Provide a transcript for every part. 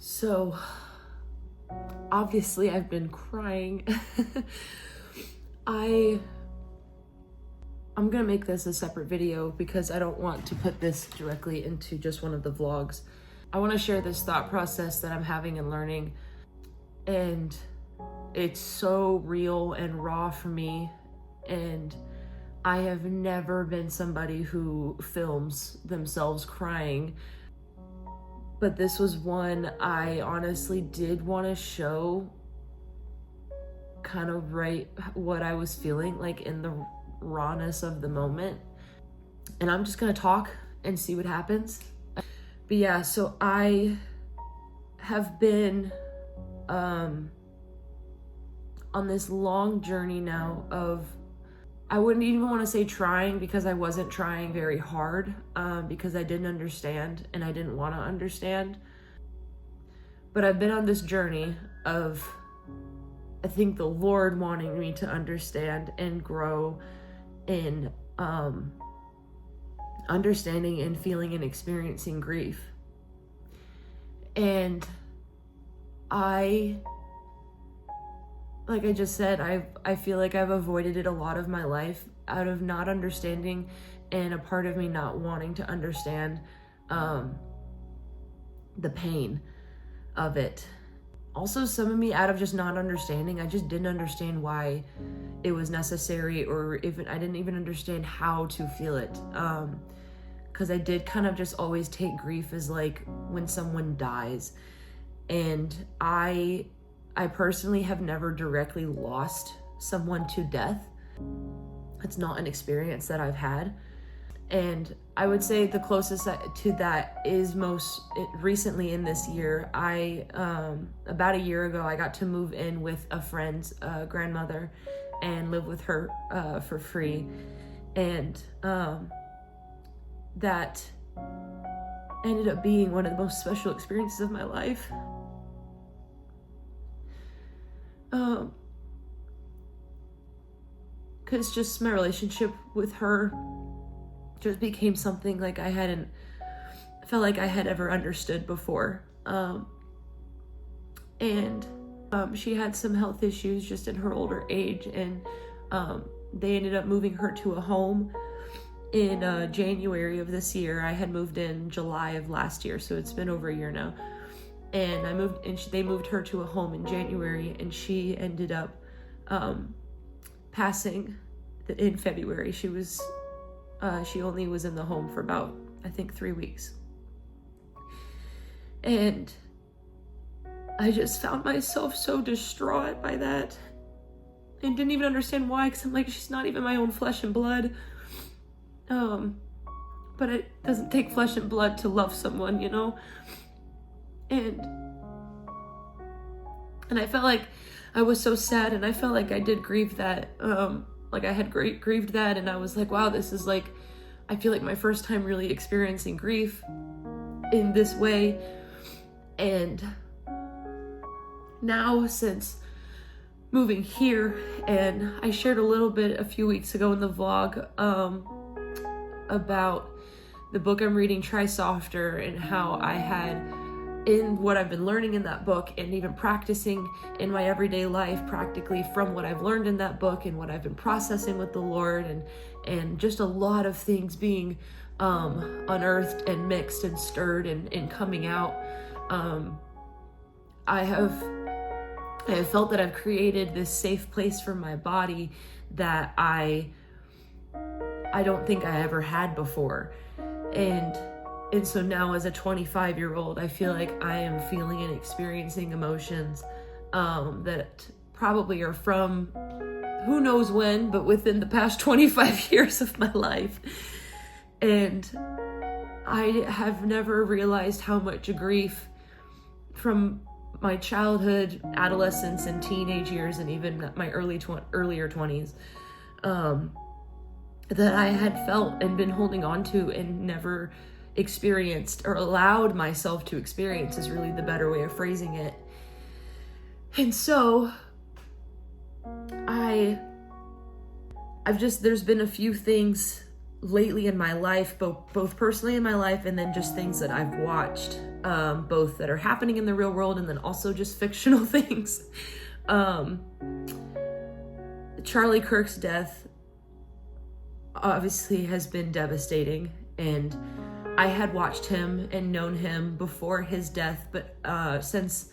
So, obviously I've been crying. I'm gonna make this a separate video because I don't want to put this directly into just one of the vlogs. I want to share this thought process that I'm having and learning, and it's so real and raw for me, and I have never been somebody who films themselves crying, but this was one I honestly did want to show, kind of right what I was feeling like in the rawness of the moment. And I'm just gonna talk and see what happens. But yeah, so I have been on this long journey now of, I wouldn't even want to say trying, because I wasn't trying very hard, because I didn't understand and I didn't want to understand. But I've been on this journey of, I think, the Lord wanting me to understand and grow in understanding and feeling and experiencing grief. And like I just said, I feel like I've avoided it a lot of my life out of not understanding, and a part of me not wanting to understand the pain of it. Also, some of me out of just not understanding, I just didn't understand why it was necessary, or even I didn't even understand how to feel it. Because I did kind of just always take grief as like when someone dies. And I personally have never directly lost someone to death. It's not an experience that I've had. And I would say the closest to that is most recently in this year. About a year ago, I got to move in with a friend's grandmother and live with her for free. And that ended up being one of the most special experiences of my life. Because just my relationship with her just became something like I felt like I had ever understood before. And she had some health issues just in her older age, and they ended up moving her to a home in January of this year. I had moved in July of last year, so it's been over a year now. And they moved her to a home in January, and she ended up passing in February. She only was in the home for about, I think, 3 weeks. And I just found myself so distraught by that, and didn't even understand why, because I'm like, she's not even my own flesh and blood. But it doesn't take flesh and blood to love someone, you know? And I felt like I was so sad, and I felt like I did grieve that, like I had grieved that, and I was like, wow, this is like, I feel like my first time really experiencing grief in this way. And now, since moving here, and I shared a little bit a few weeks ago in the vlog about the book I'm reading, Try Softer, and how I had, in what I've been learning in that book and even practicing in my everyday life, practically from what I've learned in that book and what I've been processing with the Lord, and just a lot of things being unearthed and mixed and stirred and coming out. I have felt that I've created this safe place for my body that I don't think I ever had before. And so now, as a 25-year-old, I feel like I am feeling and experiencing emotions that probably are from who knows when, but within the past 25 years of my life. And I have never realized how much grief from my childhood, adolescence, and teenage years, and even my earlier 20s, that I had felt and been holding on to and never experienced, or allowed myself to experience, is really the better way of phrasing it. And so there's been a few things lately in my life, both personally in my life, and then just things that I've watched, both that are happening in the real world and then also just fictional things. Charlie Kirk's death obviously has been devastating, and I had watched him and known him before his death, but since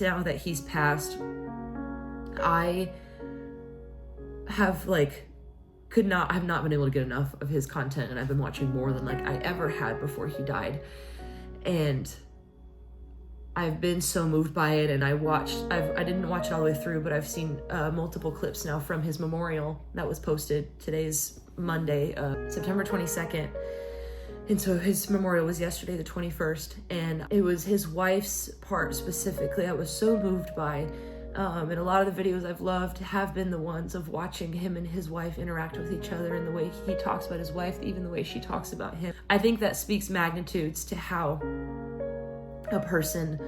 now that he's passed, I have I've not been able to get enough of his content, and I've been watching more than I ever had before he died. And I've been so moved by it, and I didn't watch it all the way through, but I've seen multiple clips now from his memorial that was posted. Today's Monday, September 22nd. And so his memorial was yesterday, the 21st, and it was his wife's part specifically I was so moved by. And a lot of the videos I've loved have been the ones of watching him and his wife interact with each other, and the way he talks about his wife, even the way she talks about him. I think that speaks magnitudes to how a person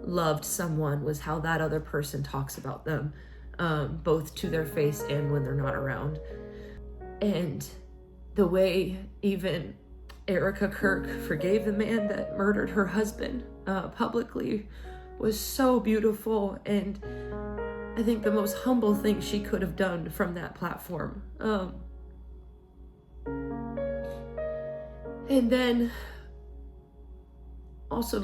loved someone, was how that other person talks about them, both to their face and when they're not around. And the way even Erica Kirk forgave the man that murdered her husband publicly was so beautiful, and I think the most humble thing she could have done from that platform. And then also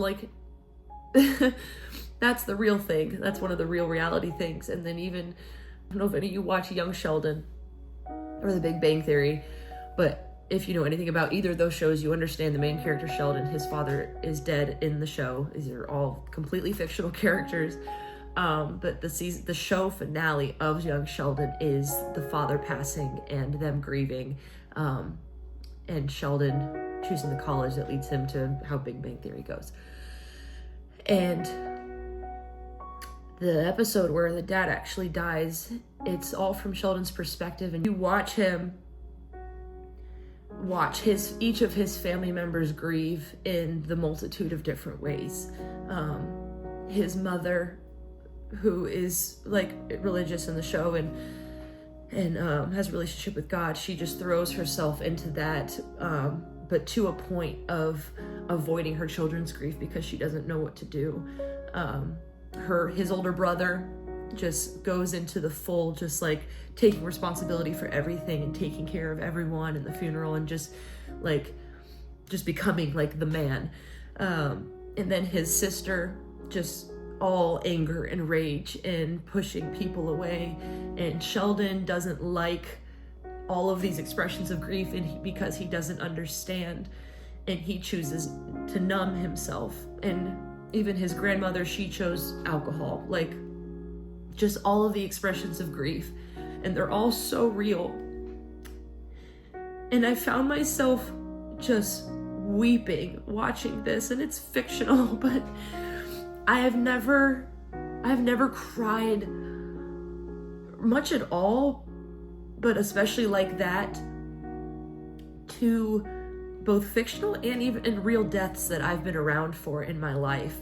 that's the real thing. That's one of the real reality things. And then even, I don't know if any of you watch Young Sheldon or The Big Bang Theory, but if you know anything about either of those shows, you understand the main character, Sheldon, his father is dead in the show. These are all completely fictional characters. But the show finale of Young Sheldon is the father passing and them grieving, and Sheldon choosing the college that leads him to how Big Bang Theory goes. And the episode where the dad actually dies, it's all from Sheldon's perspective, and you watch him watch each of his family members grieve in the multitude of different ways. His mother, who is religious in the show and has a relationship with God, she just throws herself into that, but to a point of avoiding her children's grief because she doesn't know what to do. His older brother just goes into the full, just taking responsibility for everything and taking care of everyone in the funeral, and just becoming the man. And then his sister, just all anger and rage and pushing people away. And Sheldon doesn't like all of these expressions of grief, and because he doesn't understand, and he chooses to numb himself. And even his grandmother, she chose alcohol. Just all of the expressions of grief, and they're all so real. And I found myself just weeping watching this, and it's fictional, but I've never cried much at all, but especially like that, to both fictional and even in real deaths that I've been around for in my life.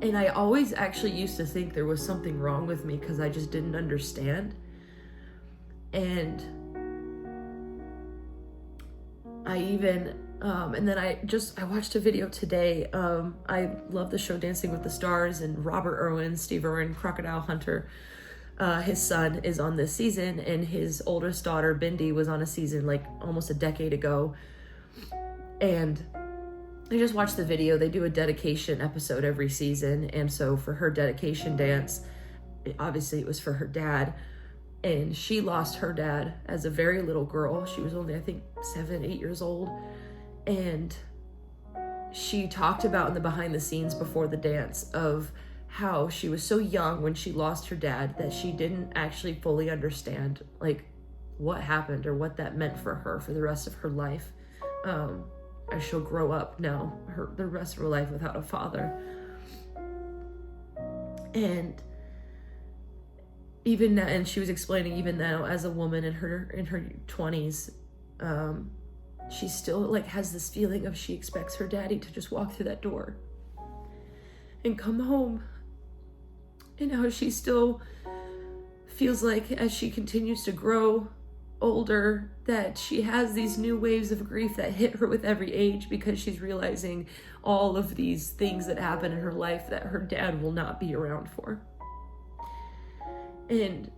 And I always actually used to think there was something wrong with me because I just didn't understand. And I even, and then I watched a video today. I love the show Dancing with the Stars, and Robert Irwin, Steve Irwin, Crocodile Hunter, his son is on this season, and his oldest daughter, Bindi, was on a season almost a decade ago. And I just watched the video. They do a dedication episode every season, and so for her dedication dance, obviously it was for her dad, and she lost her dad as a very little girl. She was only, I think, 7, 8 years old, and she talked about in the behind the scenes before the dance of how she was so young when she lost her dad that she didn't actually fully understand what happened or what that meant for her for the rest of her life. As she'll grow up now, the rest of her life without a father. And even now, and she was explaining, even now as a woman in her 20s, she still has this feeling of she expects her daddy to just walk through that door and come home. And how she still feels as she continues to grow older that she has these new waves of grief that hit her with every age, because she's realizing all of these things that happen in her life that her dad will not be around for. And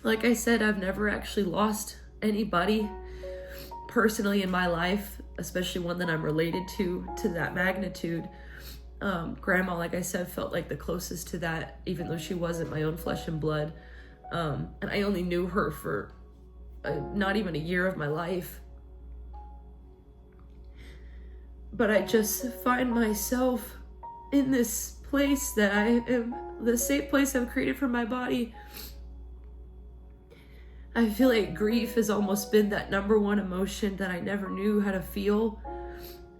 like I said, I've never actually lost anybody personally in my life, especially one that I'm related to that magnitude. Grandma, like I said, felt like the closest to that, even though she wasn't my own flesh and blood. And I only knew her for not even a year of my life. But I just find myself in this place that I am, the safe place I've created for my body. I feel like grief has almost been that number one emotion that I never knew how to feel.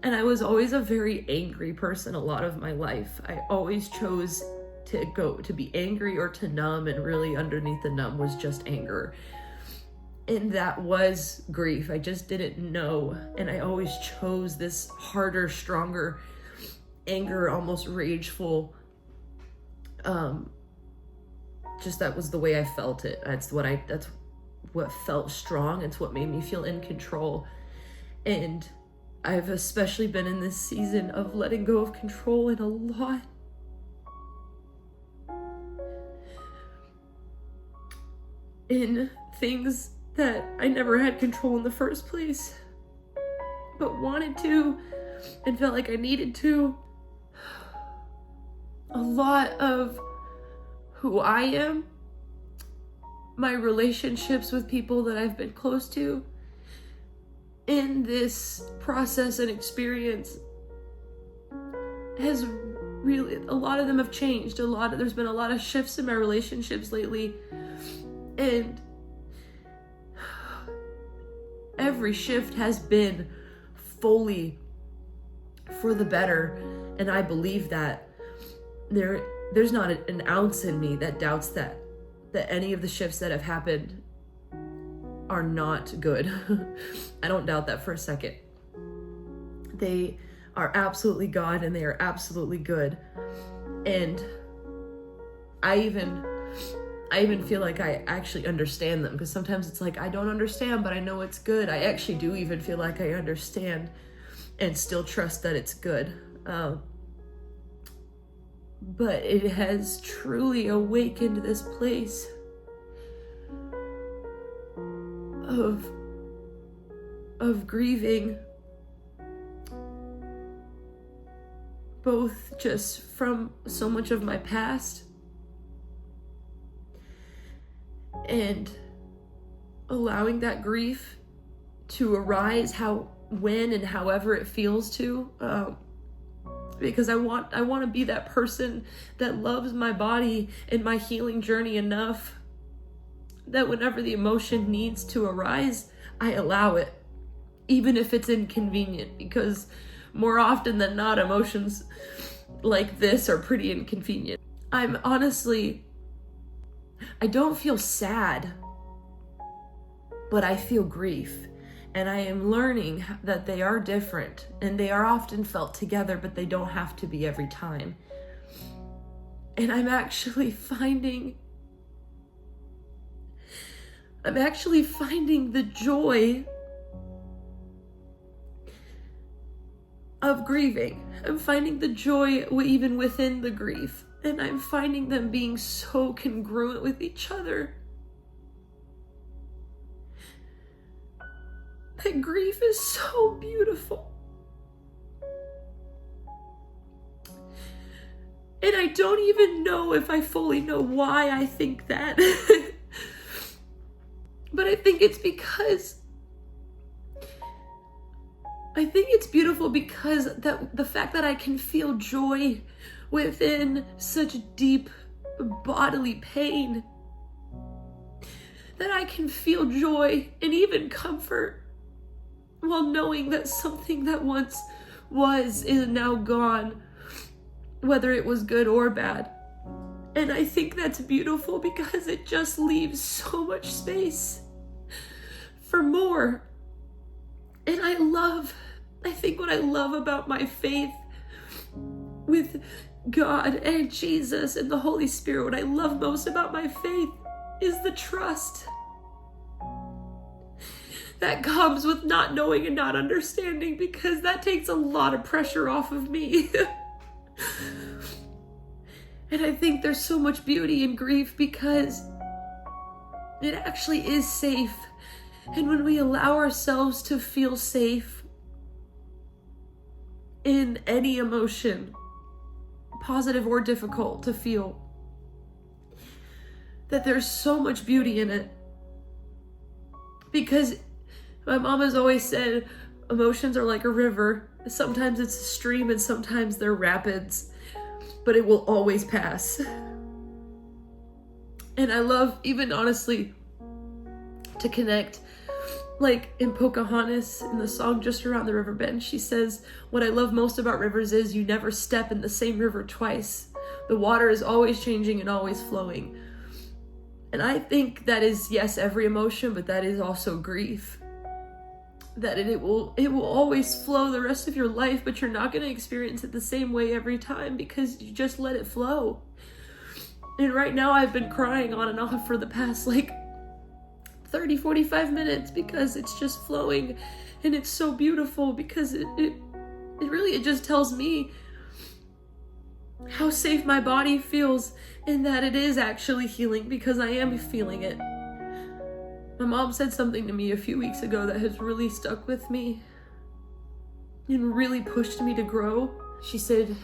And I was always a very angry person a lot of my life. I always chose to be angry or to numb, and really underneath the numb was just anger. And that was grief. I just didn't know. And I always chose this harder, stronger anger, almost rageful. Just that was the way I felt it. That's what felt strong. It's what made me feel in control. And I've especially been in this season of letting go of control in a lot. In things that I never had control in the first place, but wanted to and felt like I needed to. A lot of who I am, my relationships with people that I've been close to, in this process and experience has really, a lot of them have changed. There's been a lot of shifts in my relationships lately, and every shift has been fully for the better. And I believe that there's not an ounce in me that doubts that any of the shifts that have happened are not good. I don't doubt that for a second. They are absolutely God, and they are absolutely good. And I even feel like I actually understand them, because sometimes it's like I don't understand, but I know it's good. I actually do even feel like I understand and still trust that it's good. But it has truly awakened this place of grieving, both just from so much of my past and allowing that grief to arise when and however it feels to, because I want to be that person that loves my body and my healing journey enough that whenever the emotion needs to arise, I allow it, even if it's inconvenient, because more often than not, emotions like this are pretty inconvenient. I don't feel sad, but I feel grief. And I am learning that they are different, and they are often felt together, but they don't have to be every time. And I'm actually finding the joy of grieving. I'm finding the joy even within the grief. And I'm finding them being so congruent with each other. That grief is so beautiful. And I don't even know if I fully know why I think that. But I think it's beautiful because the fact that I can feel joy within such deep bodily pain, that I can feel joy and even comfort while knowing that something that once was is now gone, whether it was good or bad. And I think that's beautiful because it just leaves so much space for more. And I think what I love about my faith with God and Jesus and the Holy Spirit, what I love most about my faith is the trust. that comes with not knowing and not understanding, because that takes a lot of pressure off of me. And I think there's so much beauty in grief because it actually is safe. And when we allow ourselves to feel safe in any emotion, positive or difficult to feel, that there's so much beauty in it. Because my mom has always said emotions are like a river. Sometimes it's a stream and sometimes they're rapids, but it will always pass. And I love, even honestly, to connect, like in Pocahontas, in the song Just Around the River Bend, she says, what I love most about rivers is you never step in the same river twice. The water is always changing and always flowing. And I think that is, yes, every emotion, but that is also grief. That it will always flow the rest of your life, but you're not going to experience it the same way every time because you just let it flow. And right now I've been crying on and off for the past 30, 45 minutes because it's just flowing, and it's so beautiful because it really just tells me how safe my body feels and that it is actually healing because I am feeling it. My mom said something to me a few weeks ago that has really stuck with me and really pushed me to grow. She said,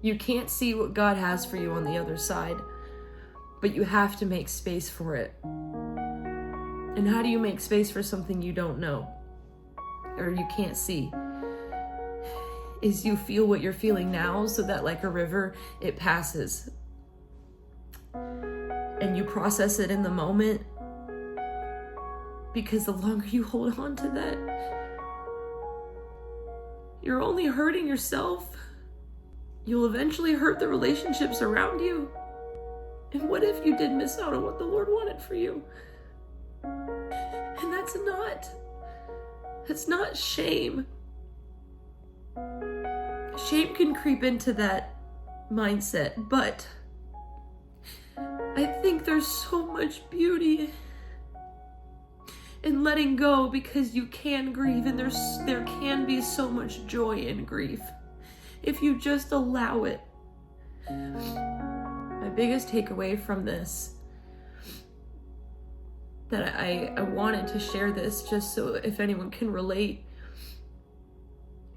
you can't see what God has for you on the other side, but you have to make space for it. And how do you make space for something you don't know or you can't see? Is you feel what you're feeling now so that like a river, it passes. And you process it in the moment, because the longer you hold on to that, you're only hurting yourself. You'll eventually hurt the relationships around you. And what if you did miss out on what the Lord wanted for you? And that's not shame. Shame can creep into that mindset, but I think there's so much beauty in letting go, because you can grieve, and there can be so much joy in grief if you just allow it. My biggest takeaway from this, that I wanted to share this just so if anyone can relate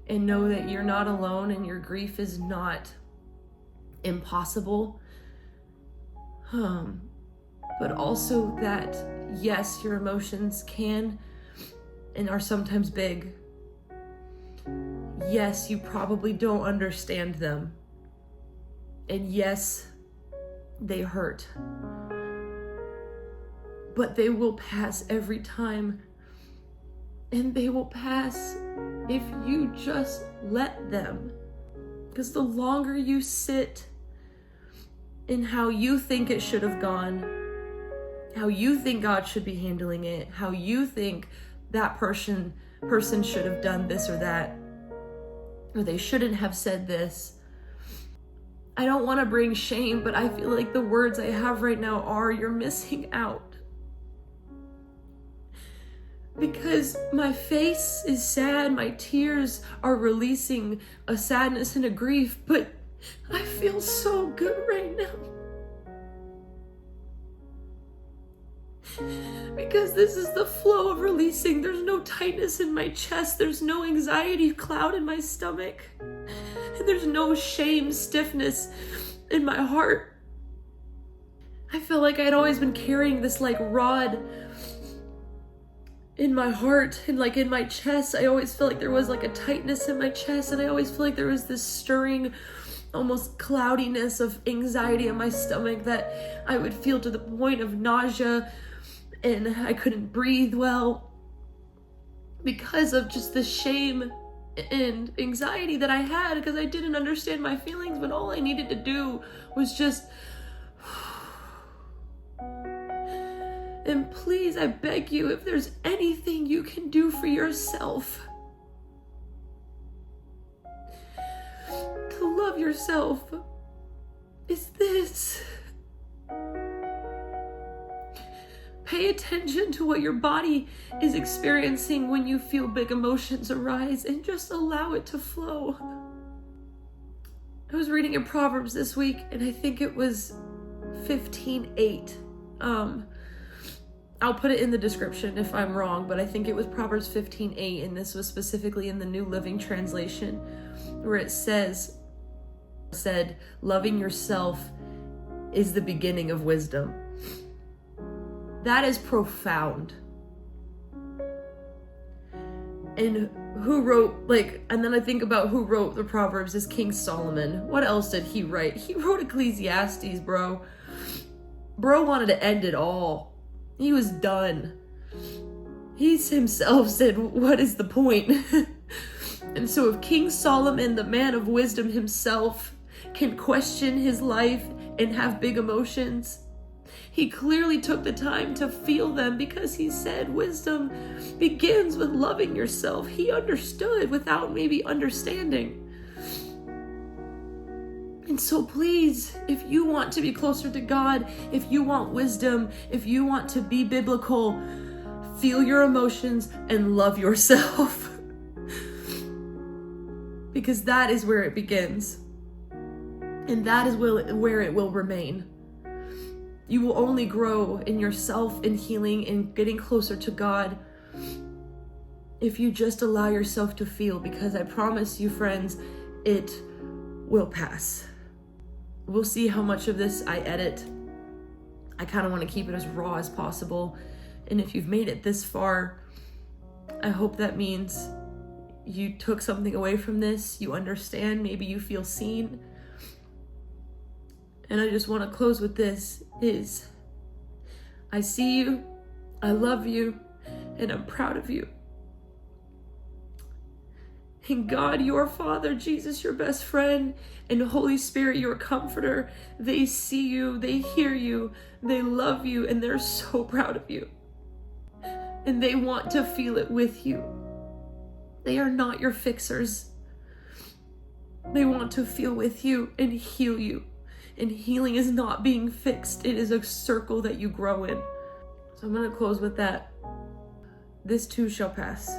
and know that you're not alone and your grief is not impossible, but also that yes, your emotions can and are sometimes big. Yes, you probably don't understand them, and yes, they hurt, but they will pass every time, and they will pass if you just let them. Because the longer you sit in how you think it should have gone, how you think God should be handling it, how you think that person should have done this or that, or they shouldn't have said this. I don't want to bring shame, but I feel like the words I have right now are, you're missing out. Because my face is sad, my tears are releasing a sadness and a grief, but I feel so good right now. Because this is the flow of releasing. There's no tightness in my chest. There's no anxiety cloud in my stomach. And there's no shame, stiffness in my heart. I felt like I'd always been carrying this rod in my heart and in my chest. I always felt like there was a tightness in my chest, and I always feel like there was this stirring, almost cloudiness of anxiety in my stomach that I would feel to the point of nausea, and I couldn't breathe well because of just the shame and anxiety that I had, because I didn't understand my feelings, but all I needed to do was just and please, I beg you, if there's anything you can do for yourself to love yourself, is this. Pay attention to what your body is experiencing when you feel big emotions arise, and just allow it to flow. I was reading in Proverbs this week, and I think it was 15:8. I'll put it in the description if I'm wrong, but I think it was Proverbs 15:8, and this was specifically in the New Living Translation, where it said, loving yourself is the beginning of wisdom. That is profound. And who wrote, and then I think about who wrote the Proverbs is King Solomon. What else did he write? He wrote Ecclesiastes, bro. Bro wanted to end it all. He was done. He himself said, what is the point? And so if King Solomon, the man of wisdom himself, can question his life and have big emotions, he clearly took the time to feel them, because he said wisdom begins with loving yourself. He understood without maybe understanding. And so please, if you want to be closer to God, if you want wisdom, if you want to be biblical, feel your emotions and love yourself. Because that is where it begins. And that is where it will remain. You will only grow in yourself and healing and getting closer to God if you just allow yourself to feel, because I promise you, friends, it will pass. We'll see how much of this I edit. I kind of want to keep it as raw as possible. And if you've made it this far, I hope that means you took something away from this. You understand. Maybe you feel seen. And I just want to close with this is, I see you, I love you, and I'm proud of you. And God, your Father, Jesus, your best friend, and Holy Spirit, your comforter, they see you, they hear you, they love you, and they're so proud of you. And they want to feel it with you. They are not your fixers. They want to feel with you and heal you. And healing is not being fixed. It is a circle that you grow in. So I'm going to close with that. This too shall pass.